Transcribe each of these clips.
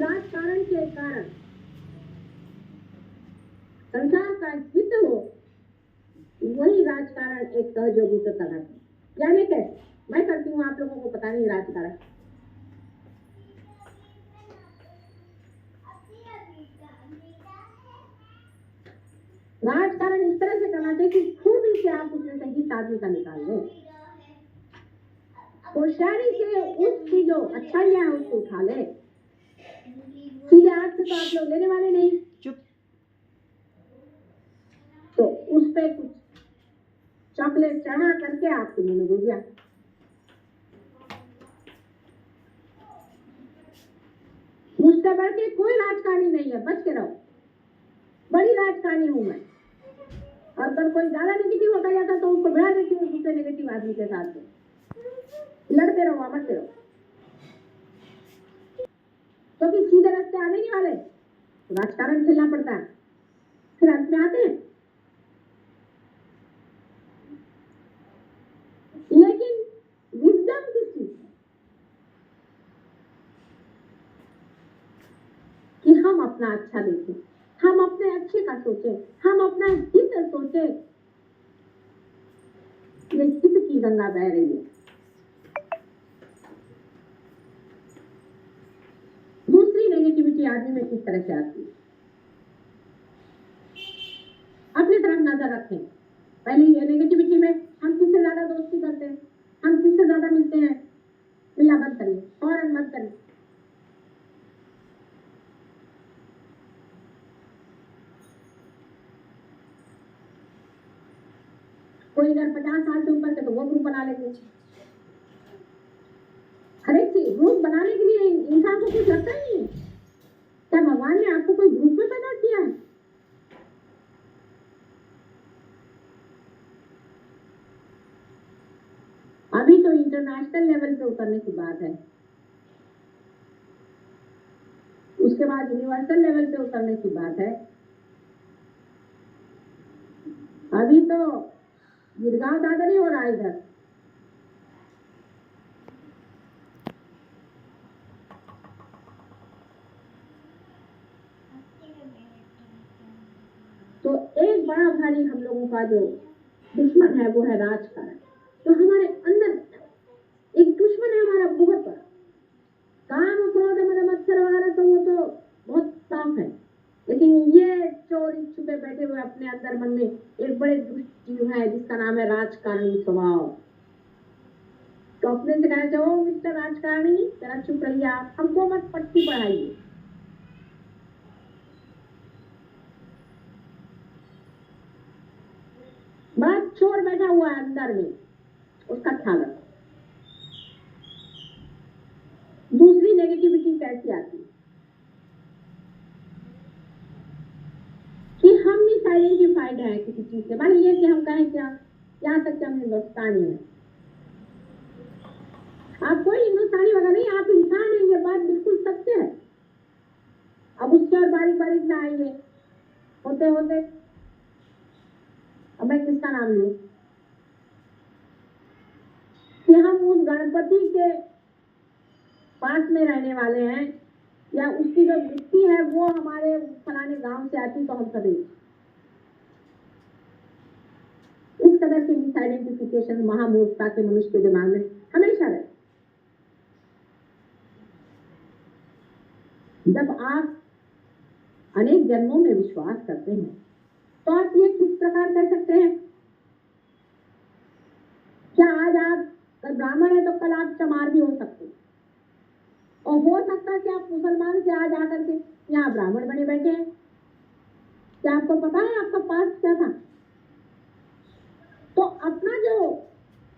राजकारण के कारण संसार का हित हो, वही राजकारण एक सहयोगी से कहलाता है। यानी कैसे मैं करती हूँ, आप लोगों को पता नहीं राजकारण। राजकारण इस तरह से करना चाहिए कि खूबी से आप उसमें से हित आदमी का निकाल दें, होशियारी से उसकी जो अच्छाइयां है उसको उठा ले। सीधे हाथ से तो आप लोग लेने वाले नहीं, चुप। तो उस पे कुछ चॉकलेट चढ़ा करके आपके मुंह में दे दिया। मुझसे बढ़ के कोई राजकारणी नहीं है, बच के रहो। बड़ी राजकारणी हूं मैं। और अगर कोई ज्यादा नेगेटिव होता जाता तो उसको भिड़ा देती हूँ दूसरे नेगेटिव आदमी के साथ में। लड़ते रहो, मरते रहो, क्योंकि तो सीधे रास्ते आने नहीं वाले, तो राजकारण खेलना पड़ता है। फिर अंत में आते हैं। लेकिन विजडम किस चीज है कि हम अपना अच्छा देखें, हम अपने अच्छे का सोचें, हम अपना हित सोचें। ये हित की गंगा बह रही है। दूसरी नेगेटिविटी आदमी में किस तरह से आती है, अपनी तरफ नजर रखें। पहले ये नेगेटिविटी में हम किससे ज्यादा दोस्ती करते हैं, हम किससे ज्यादा मिलते हैं, मिलना मत करिए, फौरन मत करिए। कोई अगर 50 साल से ऊपर के तो वो ग्रुप बना लेंगे। हर एक चीज ग्रुप बनाने के लिए इंसान को कुछ लगता ही नहीं है। क्या भगवान ने आपको कोई ग्रुप में पैदा किया है? अभी तो इंटरनेशनल लेवल पे उतरने की बात है, उसके बाद यूनिवर्सल लेवल पे उतरने की बात है। अभी तो गिरगांव दादा नहीं हो रहा इधर। तो एक बड़ा भारी हम लोगों का जो दुश्मन है वो है राजकारण। तो हमारे अंदर एक दुश्मन है हमारा बहुत बड़ा, काम क्रोध मद मत्सर वगैरह, तो वो तो बहुत साफ है। लेकिन ये चोरी छुपे बैठे हुए अपने अंदर मन में एक बड़े दुष्ट जीव है जिसका नाम है राजकारणी स्वभाव। तो अपने से कहना चाहो मिस्टर राजकारणी जरा चुप रहिए, आप हमको मत पट्टी पढ़ाइए। बड़ा चोर बैठा हुआ है अंदर में, उसका ख्याल रखो। दूसरी नेगेटिविटी कैसी आती है कि हम भी आइडेंटिफाइड है किसी चीज से। मान लीजिए कि हम कहें क्या यहाँ तक कि हम हिंदुस्तानी है, आप कोई हिंदुस्तानी वगैरह नहीं, आप इंसान हैं, ये बात बिल्कुल सत्य है। अब उससे और बारीक बारीक में आएंगे होते होते। अब मैं किसका नाम लूं कि हम उस गणपति के पास में रहने वाले हैं, या उसकी जो मिट्टी है वो हमारे फलाने गांव से आती, तो हम सभी इस कदर की मिस आइडेंटिफिकेशन महामूर्खता के मनुष्य के दिमाग में हमेशा रहे। जब आप अनेक जन्मों में विश्वास करते हैं तो आप ये किस प्रकार कर सकते हैं? क्या आज आप अगर ब्राह्मण है तो कल आप चमार भी हो सकते, और हो सकता है कि आप मुसलमान से आज आकर के यहाँ ब्राह्मण बने बैठे हैं। क्या आपको पता है आपका पास्ट क्या था? तो अपना जो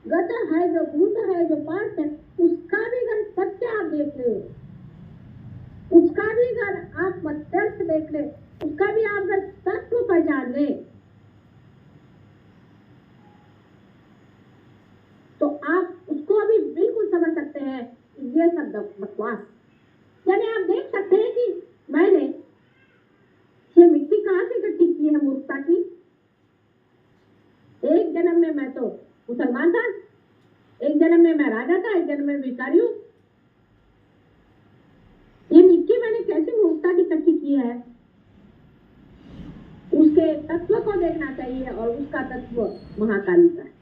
गत है, जो भूत है, जो पास्ट है, उसका भी अगर सत्य आप देख ले, उसका भी अगर आप सत्य देख ले, उसका भी आप अगर तत्व पहचान ले, तो आप उसको अभी बिल्कुल समझ सकते हैं ये सब बकवास। यानी आप देख सकते हैं कि मैंने ये मिट्टी कहां से इकट्ठी की है मूर्खता की। एक जन्म में मैं तो मुसलमान था, एक जन्म में मैं राजा था, एक जन्म में भिखारी हूं। ये मिट्टी मैंने कैसे है उसके तत्व को देखना चाहिए, और उसका तत्व महाकाली का है।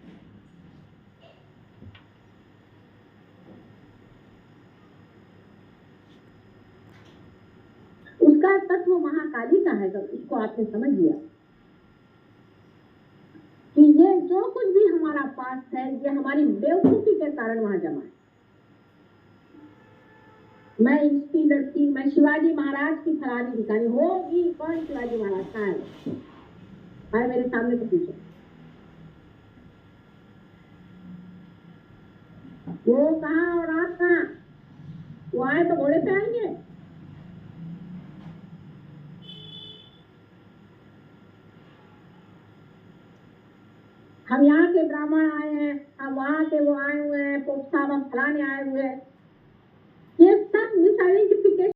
उसका तत्व महाकाली का है, तो उसको आपने समझ लिया कि ये जो कुछ भी हमारा पास है, ये हमारी बेवकूफी के कारण वहां जमा है। मैं इसकी लड़की, मैं शिवाजी महाराज की फलानी दिखानी होगी, कौन शिवाजी महाराज कहाँ है? आए मेरे सामने तो पूछो, वो कहाँ और आप कहाँ? वो आए तो घोड़े पे आएंगे? हम यहाँ के ब्राह्मण आए हैं, हम वहाँ के वो आए हुए हैं, पोप साहब हम फलाने आए हुए हैं,